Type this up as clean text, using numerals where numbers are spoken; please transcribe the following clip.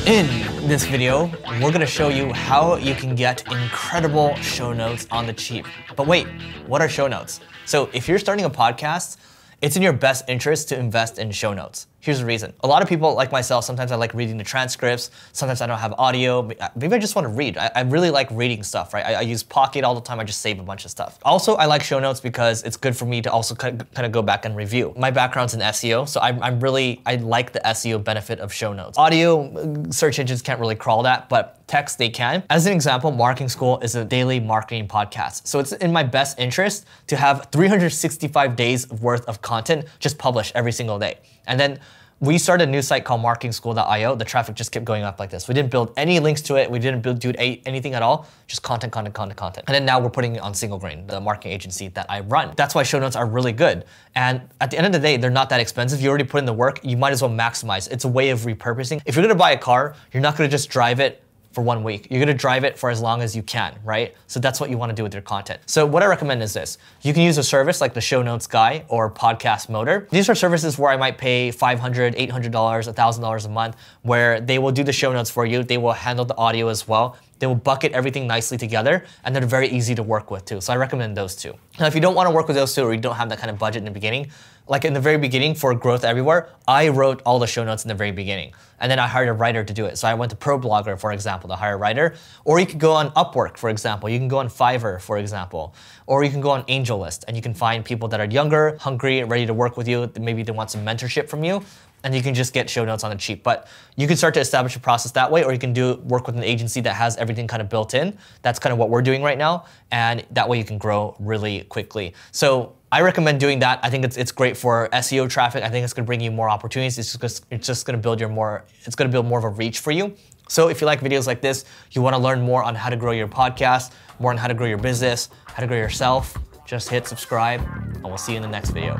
In this video, we're gonna show you how you can get incredible show notes on the cheap. But wait, what are show notes? So if you're starting a podcast, it's in your best interest to invest in show notes. Here's the reason. A lot of people, like myself, sometimes I like reading the transcripts, sometimes I don't have audio, maybe I just want to read. I really like reading stuff, right? I use Pocket all the time, I just save a bunch of stuff. Also, I like show notes because it's good for me to also kind of go back and review. My background's in SEO, so I like the SEO benefit of show notes. Audio, search engines can't really crawl that, but text they can. As an example, Marketing School is a daily marketing podcast. So it's in my best interest to have 365 days worth of content just published every single day. And then we started a new site called marketingschool.io. The traffic just kept going up like this. We didn't build any links to it. We didn't do anything at all. Just content. And then now we're putting it on Single Grain, the marketing agency that I run. That's why show notes are really good. And at the end of the day, they're not that expensive. You already put in the work. You might as well maximize. It's a way of repurposing. If you're gonna buy a car, you're not gonna just drive it for 1 week. You're gonna drive it for as long as you can, right? So that's what you wanna do with your content. So what I recommend is this. You can use a service like the Show Notes Guy or Podcast Motor. These are services where I might pay $500, $800, $1,000 a month, where they will do the show notes for you. They will handle the audio as well. They will bucket everything nicely together, and they're very easy to work with too. So I recommend those two. Now, if you don't wanna work with those two or you don't have that kind of budget in the beginning, like in the very beginning for Growth Everywhere, I wrote all the show notes in the very beginning. And then I hired a writer to do it. So I went to ProBlogger, for example, to hire a writer. Or you could go on Upwork, for example. You can go on Fiverr, for example. Or you can go on AngelList, and you can find people that are younger, hungry, ready to work with you. Maybe they want some mentorship from you, and you can just get show notes on the cheap. But you can start to establish a process that way, or you can work with an agency that has everything kind of built in. That's kind of what we're doing right now, and that way you can grow really quickly. So I recommend doing that. I think it's great for SEO traffic. I think it's gonna bring you more opportunities. It's just gonna build more of a reach for you. So if you like videos like this, you wanna learn more on how to grow your podcast, more on how to grow your business, how to grow yourself, just hit subscribe, and we'll see you in the next video.